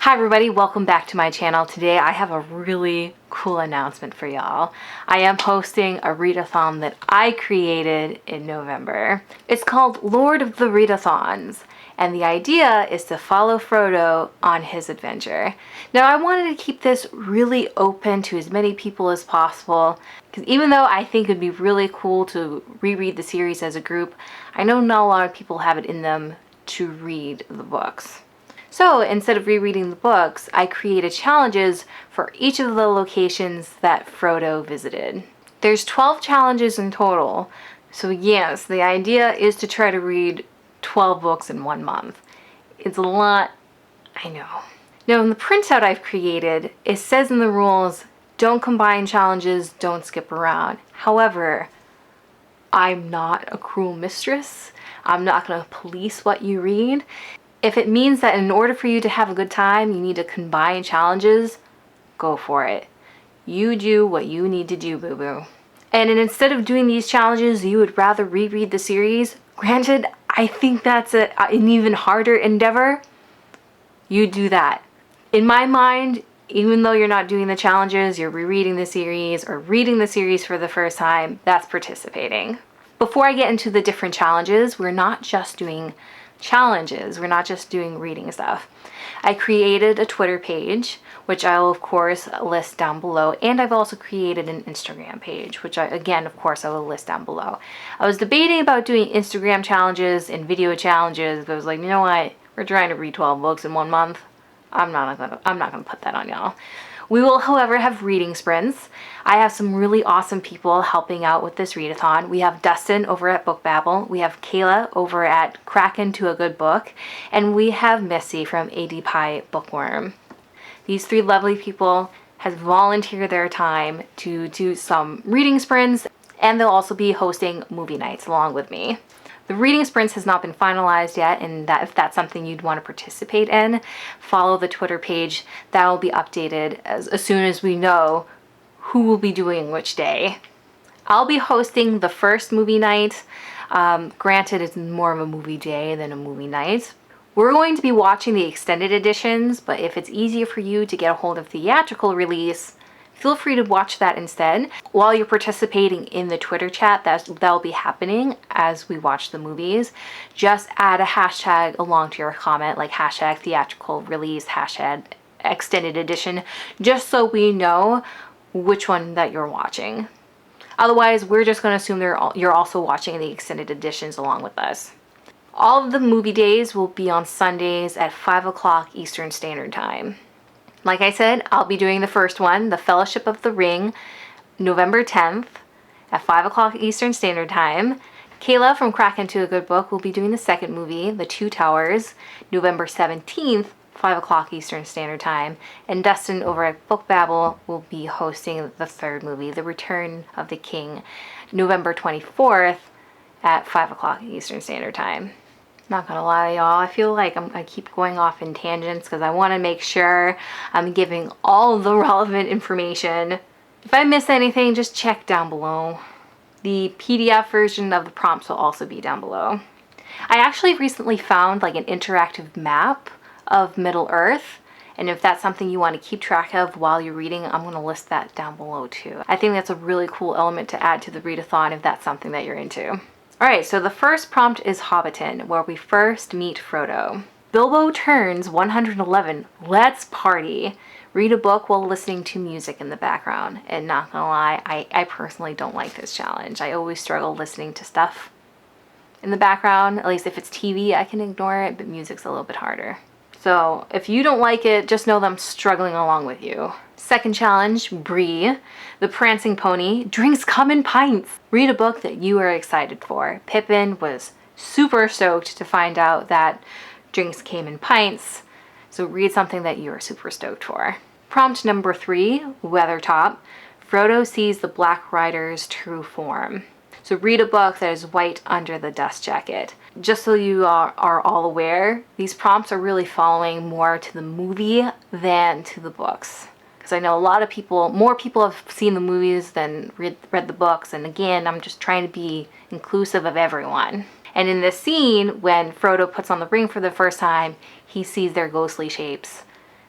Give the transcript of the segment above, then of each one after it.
Hi everybody, welcome back to my channel. Today I have a really cool announcement for y'all. I am hosting a readathon that I created in November. It's called Lord of the Readathons, and the idea is to follow Frodo on his adventure. Now I wanted to keep this really open to as many people as possible, because even though I think it'd be really cool to reread the series as a group, I know not a lot of people have it in them to read the books. So instead of rereading the books, I created challenges for each of the locations that Frodo visited. There's 12 challenges in total, so yes, the idea is to try to read 12 books in 1 month. It's a lot, I know. Now in the printout I've created, it says in the rules, don't combine challenges, don't skip around. However, I'm not a cruel mistress. I'm not going to police what you read. If it means that in order for you to have a good time, you need to combine challenges, go for it. You do what you need to do, boo-boo. And instead of doing these challenges, you would rather reread the series. Granted, I think that's an even harder endeavor. You do that. In my mind, even though you're not doing the challenges, you're rereading the series or reading the series for the first time, that's participating. Before I get into the different challenges, we're not just doing challenges. We're not just doing reading stuff. I created a Twitter page, which I will of course list down below, and I've also created an Instagram page, which again, of course, I will list down below. I was debating about doing Instagram challenges and video challenges, but I was like, you know what? We're trying to read 12 books in 1 month. I'm not gonna put that on y'all. We will, however, have reading sprints. I have some really awesome people helping out with this readathon. We have Dustin over at Book Babble, we have Kayla over at Crack Into a Good Book, and we have Missy from AD Pie Bookworm. These 3 lovely people have volunteered their time to do some reading sprints, and they'll also be hosting movie nights along with me. The reading sprints has not been finalized yet, and that if that's something you'd want to participate in, follow the Twitter page. That will be updated as soon as we know who will be doing which day. I'll be hosting the first movie night. Granted, it's more of a movie day than a movie night. We're going to be watching the extended editions, but if it's easier for you to get a hold of theatrical release, feel free to watch that instead. While you're participating in the Twitter chat, that'll be happening as we watch the movies. Just add a hashtag along to your comment, like hashtag theatrical release, hashtag extended edition, just so we know which one that you're watching. Otherwise, we're just going to assume you're also watching the extended editions along with us. All of the movie days will be on Sundays at 5 o'clock Eastern Standard Time. Like I said, I'll be doing the first one, The Fellowship of the Ring, November 10th at 5 o'clock Eastern Standard Time. Kayla from Crack Into a Good Book will be doing the second movie, The Two Towers, November 17th, 5 o'clock Eastern Standard Time. And Dustin over at Book Babble will be hosting the third movie, The Return of the King, November 24th at 5 o'clock Eastern Standard Time. Not gonna lie, y'all, I feel like I keep going off in tangents because I want to make sure I'm giving all the relevant information. If I miss anything, just check down below. The PDF version of the prompts will also be down below. I actually recently found like an interactive map of Middle Earth, and if that's something you want to keep track of while you're reading, I'm going to list that down below too. I think that's a really cool element to add to the readathon if that's something that you're into. Alright, so the first prompt is Hobbiton, where we first meet Frodo. Bilbo turns 111. Let's party. Read a book while listening to music in the background. And not gonna lie, I personally don't like this challenge. I always struggle listening to stuff in the background. At least if it's TV, I can ignore it, but music's a little bit harder. So if you don't like it, just know that I'm struggling along with you. Second challenge, Bree, the prancing pony. Drinks come in pints. Read a book that you are excited for. Pippin was super stoked to find out that drinks came in pints, so read something that you are super stoked for. Prompt number 3, Weathertop. Frodo sees the Black Rider's true form. So read a book that is white under the dust jacket. Just so you are all aware, these prompts are really following more to the movie than to the books. Because I know a lot of people, more people have seen the movies than read the books, and again, I'm just trying to be inclusive of everyone. And in this scene, when Frodo puts on the ring for the first time, he sees their ghostly shapes.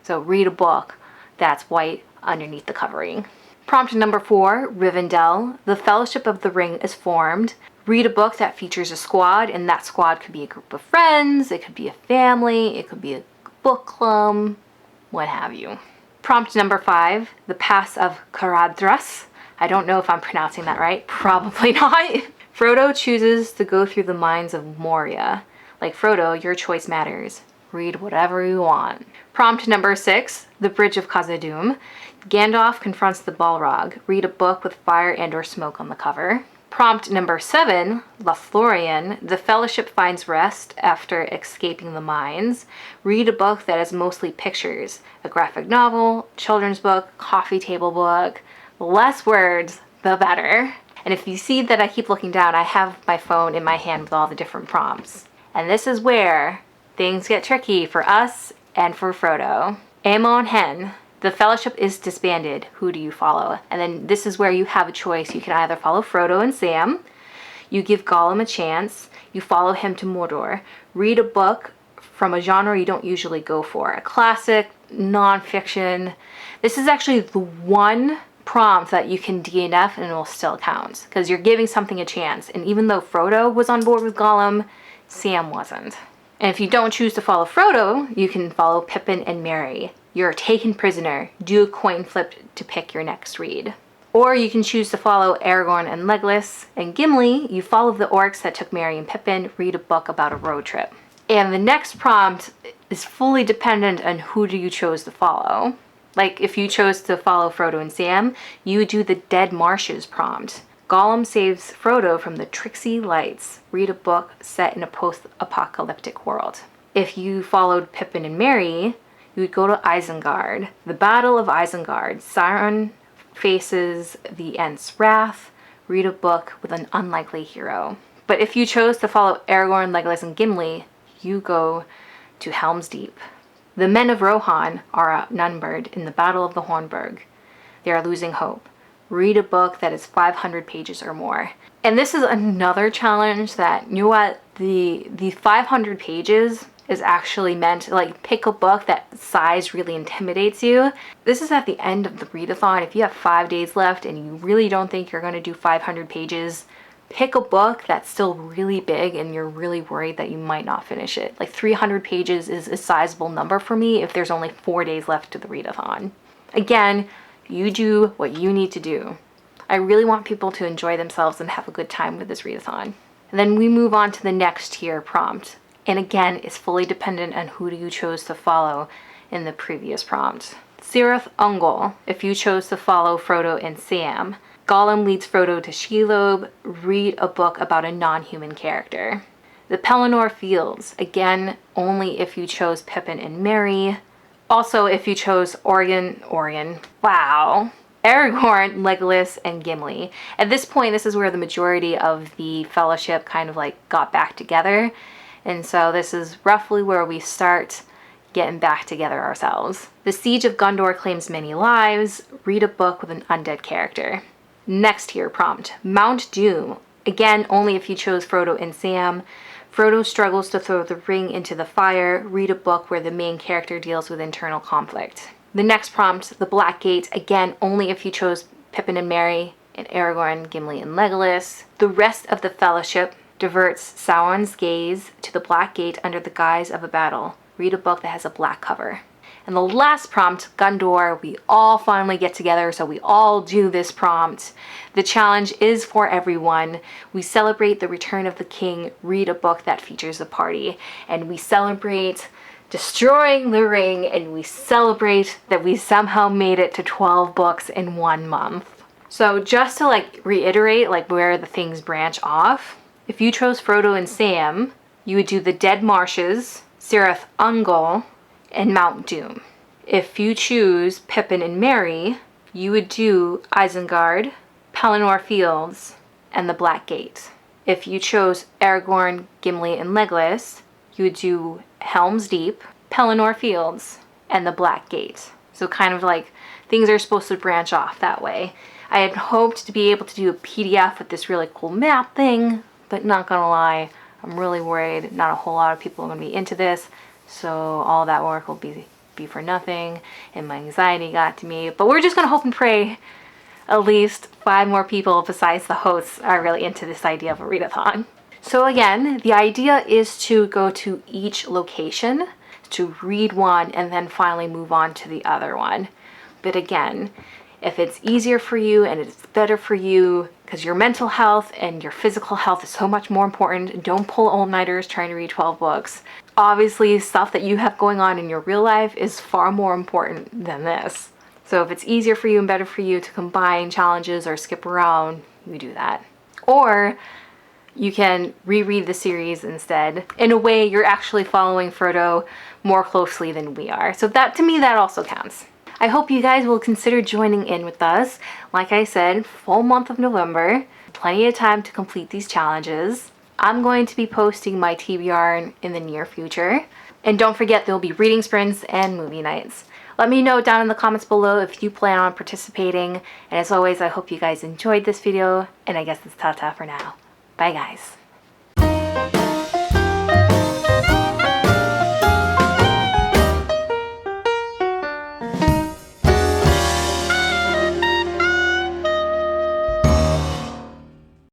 So read a book that's white underneath the covering. Prompt number 4, Rivendell. The Fellowship of the Ring is formed. Read a book that features a squad, and that squad could be a group of friends, it could be a family, it could be a book club, what have you. Prompt number 5, The Pass of Caradhras. I don't know if I'm pronouncing that right. Probably not. Frodo chooses to go through the mines of Moria. Like Frodo, your choice matters. Read whatever you want. Prompt number 6, The Bridge of Khazad-dûm. Gandalf confronts the Balrog. Read a book with fire and or smoke on the cover. Prompt number 7, Lothlorien. The Fellowship finds rest after escaping the mines. Read a book that is mostly pictures. A graphic novel, children's book, coffee table book. The less words, the better. And if you see that I keep looking down, I have my phone in my hand with all the different prompts. And this is where things get tricky for us and for Frodo. Amon Hen. The Fellowship is disbanded. Who do you follow? And then this is where you have a choice. You can either follow Frodo and Sam. You give Gollum a chance. You follow him to Mordor. Read a book from a genre you don't usually go for. A classic, non-fiction. This is actually the one prompt that you can DNF and it will still count. Because you're giving something a chance. And even though Frodo was on board with Gollum, Sam wasn't. And if you don't choose to follow Frodo, you can follow Pippin and Merry. You're taken prisoner. Do a coin flip to pick your next read. Or you can choose to follow Aragorn and Legolas and Gimli. You follow the orcs that took Merry and Pippin. Read a book about a road trip. And the next prompt is fully dependent on who do you chose to follow. Like if you chose to follow Frodo and Sam, you would do the Dead Marshes prompt. Gollum saves Frodo from the tricksy lights. Read a book set in a post-apocalyptic world. If you followed Pippin and Merry, you would go to Isengard. The Battle of Isengard. Sauron faces the Ents' wrath. Read a book with an unlikely hero. But if you chose to follow Aragorn, Legolas, and Gimli, you go to Helm's Deep. The men of Rohan are outnumbered in the Battle of the Hornburg. They are losing hope. Read a book that is 500 pages or more. And this is another challenge that, you know what, the 500 pages is actually meant to like pick a book that size really intimidates you. This is at the end of the readathon. If you have 5 days left and you really don't think you're going to do 500 pages, pick a book that's still really big and you're really worried that you might not finish it. Like 300 pages is a sizable number for me if there's only 4 days left to the readathon. Again, you do what you need to do. I really want people to enjoy themselves and have a good time with this readathon. And then we move on to the next tier prompt. And again, it's fully dependent on who you chose to follow in the previous prompt. Cirith Ungol, if you chose to follow Frodo and Sam. Gollum leads Frodo to Shelob. Read a book about a non-human character. The Pelennor Fields, again, only if you chose Pippin and Merry. Also, if you chose Aragorn, Legolas, and Gimli. At this point, this is where the majority of the Fellowship kind of like got back together. And so this is roughly where we start getting back together ourselves. The Siege of Gondor claims many lives. Read a book with an undead character. Next tier prompt, Mount Doom. Again, only if you chose Frodo and Sam. Frodo struggles to throw the ring into the fire. Read a book where the main character deals with internal conflict. The next prompt, The Black Gate. Again, only if you chose Pippin and Merry and Aragorn, Gimli, and Legolas. The rest of the Fellowship diverts Sauron's gaze to the Black Gate under the guise of a battle. Read a book that has a black cover. And the last prompt, Gondor, we all finally get together, so we all do this prompt. The challenge is for everyone. We celebrate the return of the king. Read a book that features a party. And we celebrate destroying the ring, and we celebrate that we somehow made it to 12 books in 1 month. So just to like reiterate like where the things branch off, if you chose Frodo and Sam, you would do the Dead Marshes, Cirith Ungol, and Mount Doom. If you choose Pippin and Merry, you would do Isengard, Pelennor Fields, and the Black Gate. If you chose Aragorn, Gimli, and Legolas, you would do Helm's Deep, Pelennor Fields, and the Black Gate. So kind of like things are supposed to branch off that way. I had hoped to be able to do a PDF with this really cool map thing, but not gonna lie, I'm really worried not a whole lot of people are gonna be into this. So all that work will be be for nothing and my anxiety got to me. But we're just gonna hope and pray at least 5 more people besides the hosts are really into this idea of a readathon. So again, the idea is to go to each location, to read one, and then finally move on to the other one. But again, if it's easier for you and it's better for you, because your mental health and your physical health is so much more important, don't pull all-nighters trying to read 12 books. Obviously, stuff that you have going on in your real life is far more important than this. So if it's easier for you and better for you to combine challenges or skip around, we do that. Or you can reread the series instead. In a way, you're actually following Frodo more closely than we are. So that, to me, that also counts. I hope you guys will consider joining in with us. Like I said, full month of November, plenty of time to complete these challenges. I'm going to be posting my TBR in the near future. And don't forget, there'll be reading sprints and movie nights. Let me know down in the comments below if you plan on participating. And as always, I hope you guys enjoyed this video. And I guess it's ta-ta for now. Bye guys.